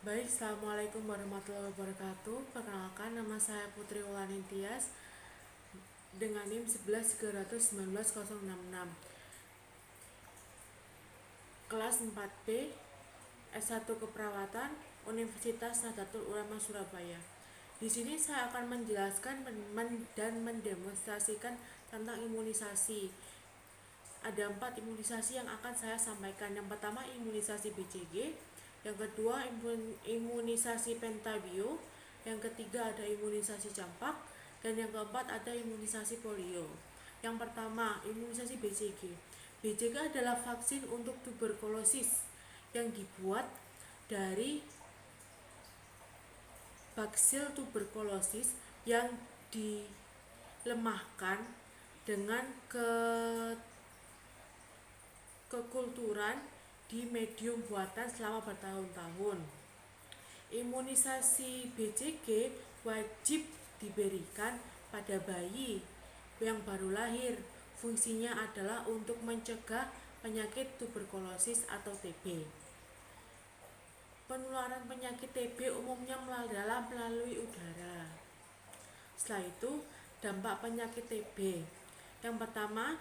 Baik, Assalamualaikum warahmatullahi wabarakatuh. Perkenalkan, nama saya Putri Ulanin Tias dengan NIM 11.319.066, kelas 4B, S1 Keperawatan, Universitas Nahdlatul Ulama Surabaya. Di sini saya akan menjelaskan dan mendemonstrasikan tentang imunisasi. Ada 4 imunisasi yang akan saya sampaikan. Yang pertama, imunisasi BCG. Yang kedua, imunisasi pentabio. Yang ketiga, ada imunisasi campak. Dan yang keempat, ada imunisasi polio. Yang pertama, imunisasi BCG. BCG adalah vaksin untuk tuberkulosis yang dibuat dari baksil tuberkulosis yang dilemahkan dengan kekulturan di medium buatan selama bertahun-tahun. Imunisasi BCG wajib diberikan pada bayi yang baru lahir. Fungsinya adalah untuk mencegah penyakit tuberkulosis atau TB. Penularan penyakit TB umumnya melalui udara. Setelah itu, dampak penyakit TB. Yang pertama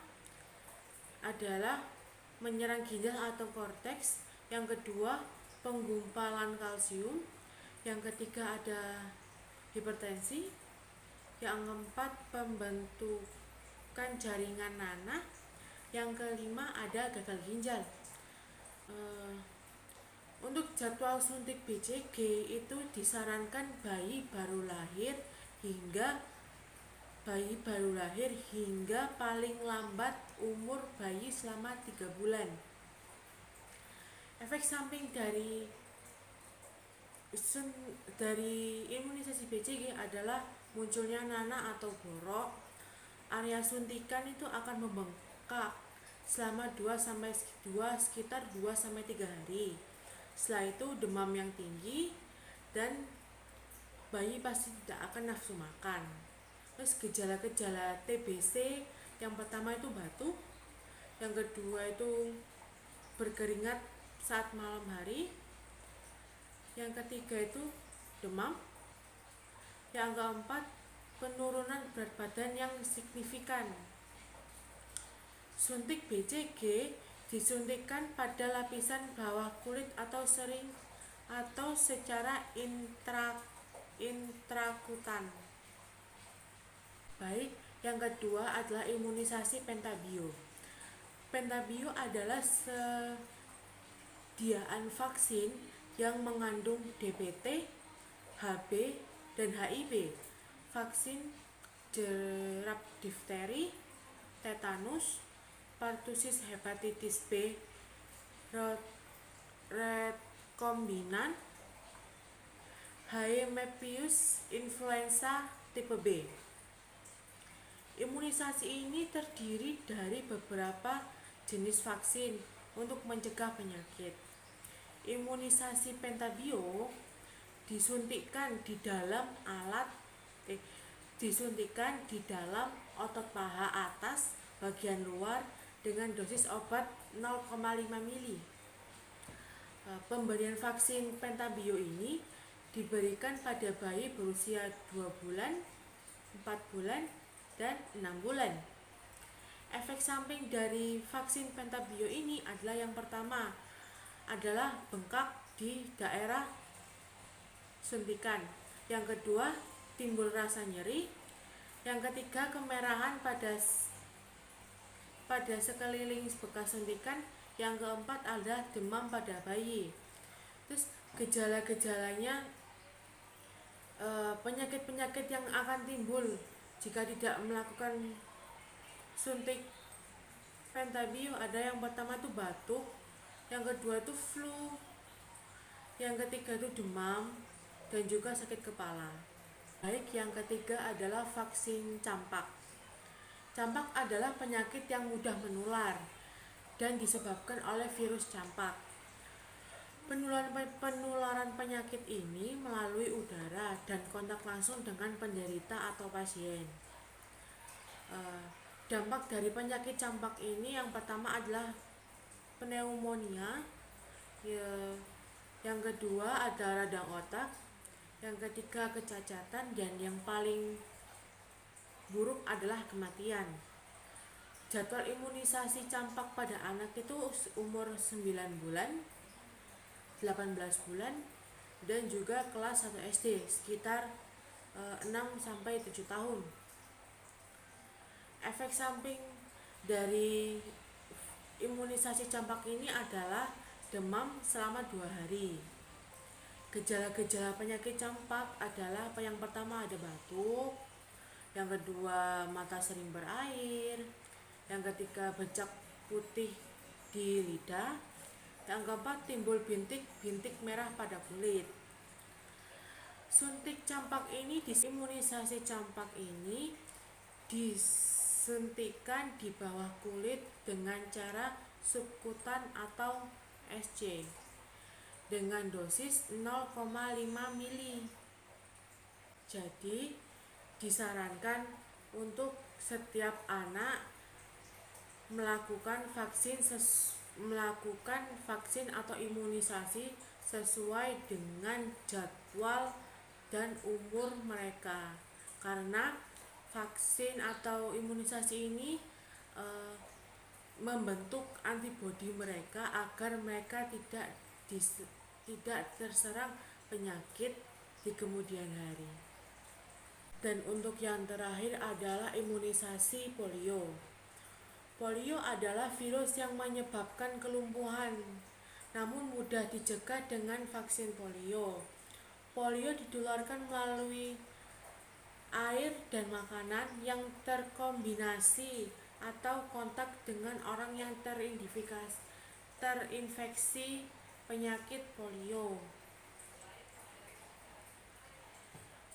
adalah menyerang ginjal atau korteks. Yang kedua, penggumpalan kalsium. Yang ketiga, ada hipertensi. Yang keempat, pembentukan jaringan nanah. Yang kelima, ada gagal ginjal. Untuk jadwal suntik BCG itu disarankan bayi baru lahir hingga paling lambat umur bayi selama 3 bulan. Efek samping dari imunisasi BCG adalah munculnya nanah atau borok. Area suntikan itu akan membengkak selama sekitar 2-3 hari. Setelah itu demam yang tinggi dan bayi pasti tidak akan nafsu makan. Terus gejala-gejala TBC, yang pertama itu batuk, yang kedua itu berkeringat saat malam hari, yang ketiga itu demam, yang keempat penurunan berat badan yang signifikan. Suntik BCG disuntikkan pada lapisan bawah kulit atau secara intrakutan. Baik, yang kedua adalah imunisasi pentabio. Pentabio adalah sediaan vaksin yang mengandung DPT, HB, dan HIV. Vaksin jerap difteri, tetanus, pertusis hepatitis B, rekombinan, Haemophilus influenza tipe B. Imunisasi ini terdiri dari beberapa jenis vaksin untuk mencegah penyakit. Imunisasi pentabio disuntikkan di dalam otot paha atas bagian luar dengan dosis obat 0,5 mili. Pemberian vaksin pentabio ini diberikan pada bayi berusia 2 bulan, 4 bulan, dan 6 bulan. Efek samping dari vaksin pentabio ini adalah yang pertama adalah bengkak di daerah suntikan. Yang kedua, timbul rasa nyeri. Yang ketiga, kemerahan pada sekeliling bekas suntikan. Yang keempat adalah demam pada bayi. Terus gejala-gejalanya, penyakit-penyakit yang akan timbul jika tidak melakukan suntik pentabio ada yang pertama itu batuk, yang kedua itu flu, yang ketiga itu demam, dan juga sakit kepala. Baik, yang ketiga adalah vaksin campak. Campak adalah penyakit yang mudah menular dan disebabkan oleh virus campak. Penularan penyakit ini melalui udara dan kontak langsung dengan penderita atau pasien. Dampak dari penyakit campak ini yang pertama adalah pneumonia, yang kedua ada radang otak, yang ketiga kecacatan, dan yang paling buruk adalah kematian. Jadwal imunisasi campak pada anak itu umur 9 bulan, 18 bulan, dan juga kelas 1 SD sekitar 6 sampai 7 tahun. Efek samping dari imunisasi campak ini adalah demam selama 2 hari. Gejala-gejala penyakit campak adalah yang pertama ada batuk, yang kedua mata sering berair, yang ketiga bercak putih di lidah, yang keempat timbul bintik-bintik merah pada kulit. Suntik campak ini, imunisasi campak ini disuntikan di bawah kulit dengan cara subkutan atau SC dengan dosis 0,5 mili. Jadi disarankan untuk setiap anak melakukan vaksin atau imunisasi sesuai dengan jadwal dan umur mereka, karena vaksin atau imunisasi ini membentuk antibodi mereka agar mereka tidak terserang penyakit di kemudian hari. Dan untuk yang terakhir adalah imunisasi polio. Polio adalah virus yang menyebabkan kelumpuhan, namun mudah dicegah dengan vaksin polio. Polio ditularkan melalui air dan makanan yang terkombinasi atau kontak dengan orang yang terinfeksi penyakit polio.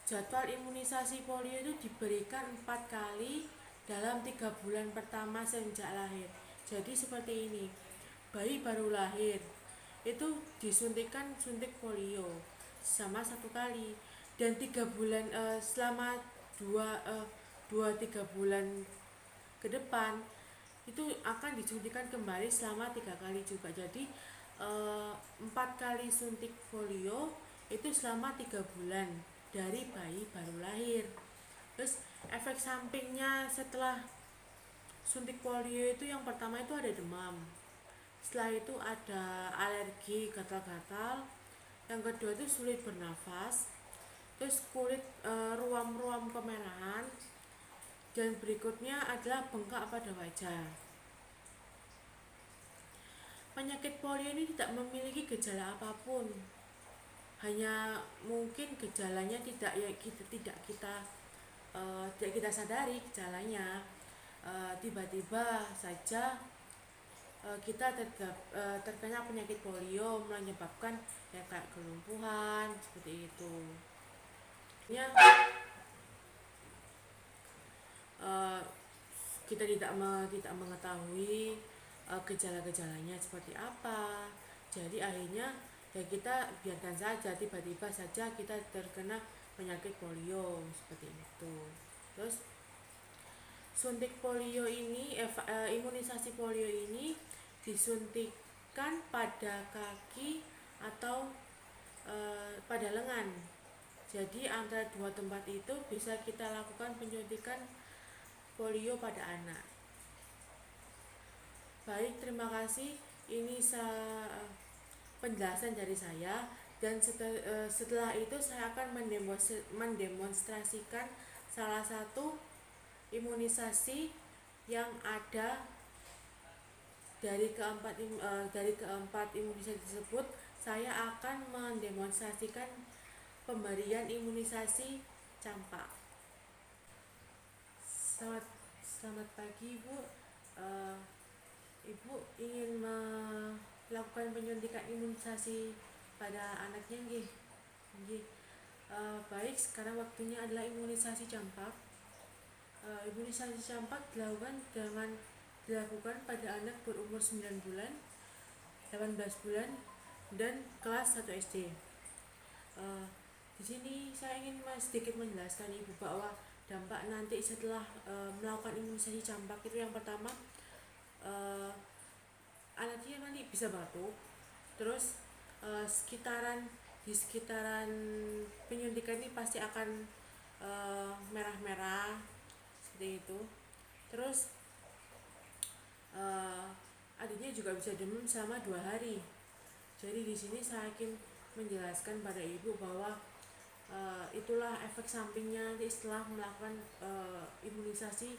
Jadwal imunisasi polio itu diberikan 4 kali dalam 3 bulan pertama sejak lahir. Jadi seperti ini, bayi baru lahir itu disuntik polio sama 1 kali, dan 3 bulan selama 2-3 bulan ke depan itu akan disuntikan kembali selama 3 kali juga. Jadi 4 kali suntik polio itu selama 3 bulan dari bayi baru lahir. Terus efek sampingnya setelah suntik polio itu yang pertama itu ada demam, setelah itu ada alergi gatal-gatal, yang kedua itu sulit bernafas, terus kulit ruam-ruam kemerahan, dan berikutnya adalah bengkak pada wajah. Penyakit polio ini tidak memiliki gejala apapun, hanya mungkin gejalanya tidak kita sadari gejalanya. Tiba-tiba saja kita terkena penyakit polio menyebabkan kayak kelumpuhan seperti itu. Kita tidak mengetahui gejala-gejalanya seperti apa. Jadi akhirnya ya kita biarkan saja, tiba-tiba saja kita terkena penyakit polio seperti itu. Terus suntik polio ini, imunisasi polio ini disuntikan pada kaki atau pada lengan. Jadi antara 2 tempat itu bisa kita lakukan penyuntikan polio pada anak. Baik, terima kasih. Ini penjelasan dari saya, dan setelah itu saya akan mendemonstrasikan salah satu imunisasi yang ada dari keempat imunisasi tersebut. Saya akan mendemonstrasikan pemberian imunisasi campak. Selamat pagi, Ibu. Ibu ingin melakukan penyuntikan imunisasi pada anaknya, nggih? Baik, sekarang waktunya adalah imunisasi campak. Imunisasi campak dilakukan pada anak berumur 9 bulan, 18 bulan, dan kelas 1 SD. Di sini saya ingin sedikit menjelaskan Ibu bahwa dampak nanti setelah melakukan imunisasi campak itu yang pertama, anaknya nanti bisa batuk, terus di sekitaran penyuntikan ini pasti akan merah-merah seperti itu. Terus adiknya juga bisa demam selama 2 hari. Jadi di sini saya ingin menjelaskan pada ibu bahwa itulah efek sampingnya nanti setelah melakukan imunisasi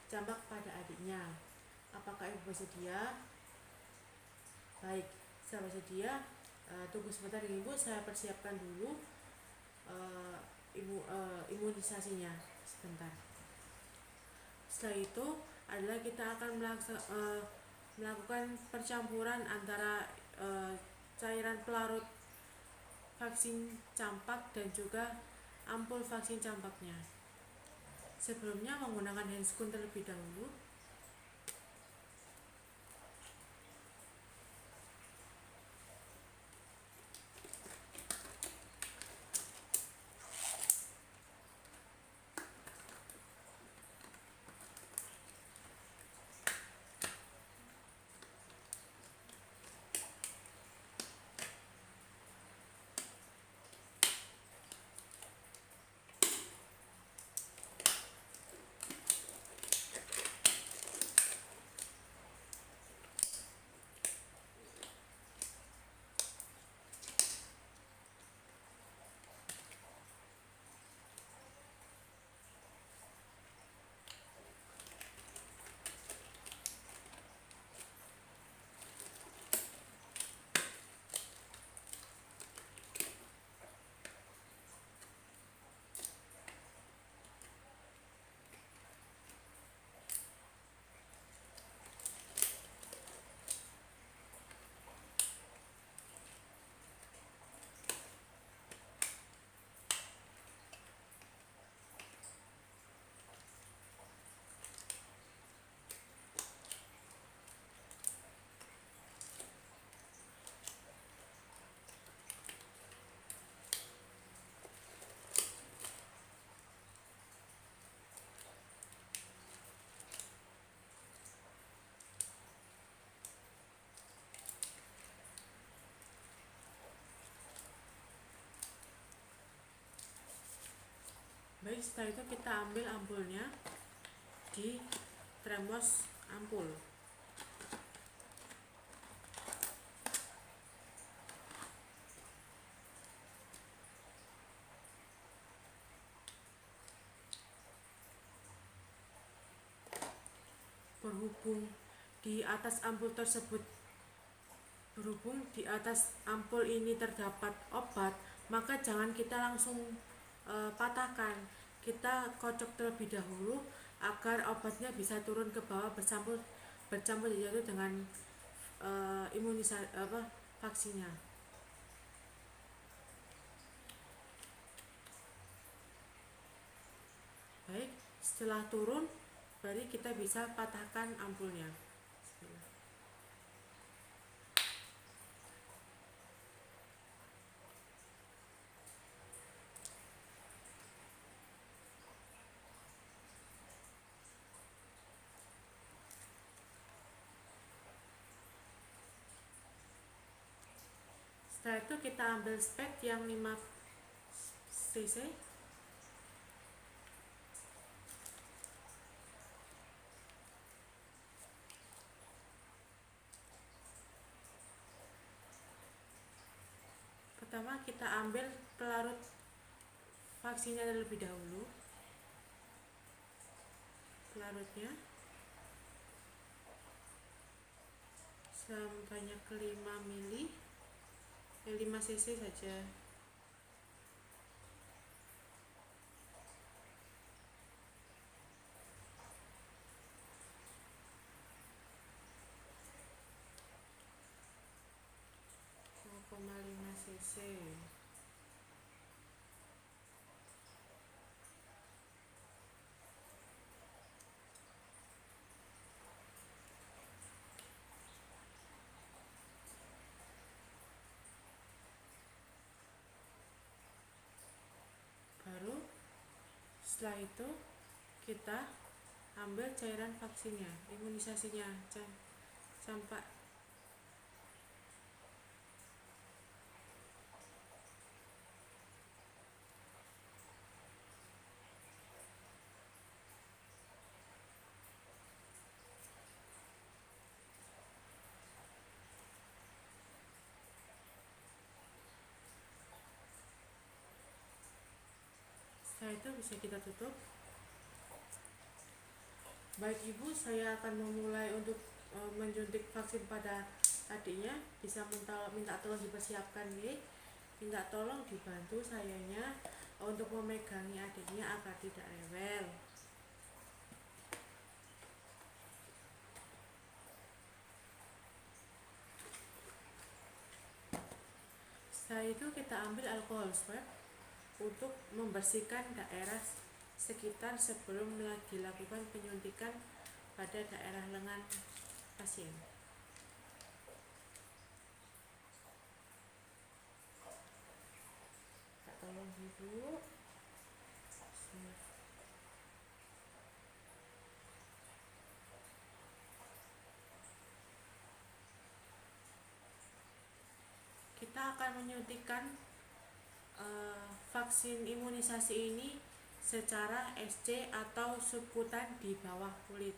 campak pada adiknya. Apakah ibu bersedia? Baik, saya bersedia. Tunggu sebentar ibu, saya persiapkan dulu imunisasinya sebentar. Setelah itu adalah kita akan melakukan percampuran antara cairan pelarut vaksin campak dan juga ampul vaksin campaknya. Sebelumnya menggunakan handscoon terlebih dahulu. Baik, setelah itu kita ambil ampulnya di termos ampul. Berhubung di atas ampul ini terdapat obat, maka jangan kita langsung patahkan. Kita kocok terlebih dahulu agar obatnya bisa turun ke bawah bercampur jadi dengan vaksinnya. Baik, setelah turun baru kita bisa patahkan ampulnya. Setelah itu kita ambil spek yang 5 cc. Pertama kita ambil pelarut vaksinnya terlebih dahulu. Pelarutnya sebanyak 5 mili, 5 cc saja. cc. Baru setelah itu kita ambil cairan vaksinnya, imunisasinya campak. itu bisa kita tutup. Baik Ibu, saya akan memulai untuk menyuntik vaksin pada adiknya. Bisa minta tolong dipersiapkan ya. Minta tolong dibantu sayanya untuk memegangi adiknya agar tidak rewel. Setelah itu kita ambil alkohol swab untuk membersihkan daerah sekitar sebelum dilakukan penyuntikan pada daerah lengan pasien. Tolong Ibu. Kita akan menyuntikkan vaksin imunisasi ini secara SC atau subkutan di bawah kulit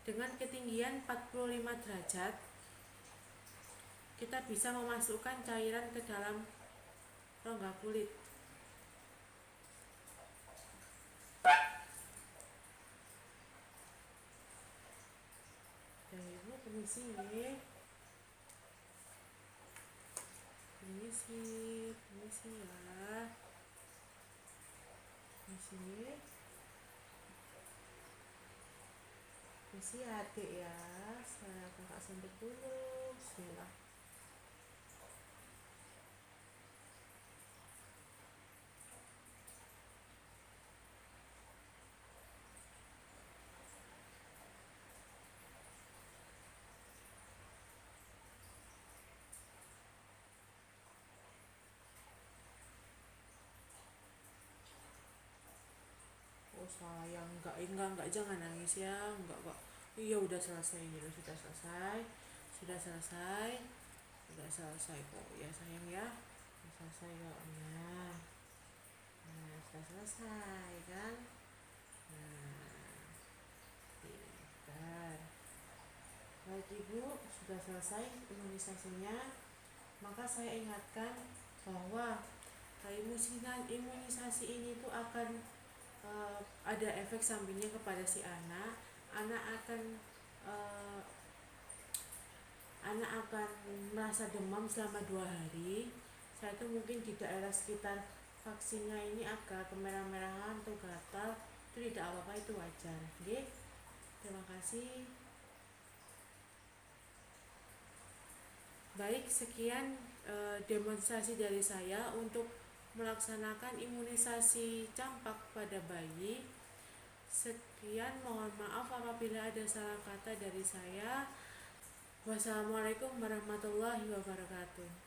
dengan ketinggian 45 derajat. Kita bisa memasukkan cairan ke dalam rongga kulit. Ibu permisi ya. Permisi ya. Permisi adik ya. Saya kakak suntik dulu. Bismillah. Oh sayang, enggak, jangan nangis ya, enggak kok. Iya udah selesai ini, sudah selesai kok ya sayang ya, sudah selesai kok ya. Nah, sudah selesai kan. Nah, pintar. Baik Ibu, sudah selesai imunisasinya. Maka saya ingatkan bahwa imunisasi ini tuh akan ada efek sampingnya kepada si anak. Anak akan merasa demam selama 2 hari. Saya itu mungkin di daerah sekitar vaksinnya ini agak kemerah-merahan atau gatal, itu tidak apa-apa, itu wajar. Oke? Terima kasih. Baik, sekian demonstrasi dari saya untuk melaksanakan imunisasi campak pada bayi. Sekian, mohon maaf apabila ada salah kata dari saya. Wassalamualaikum warahmatullahi wabarakatuh.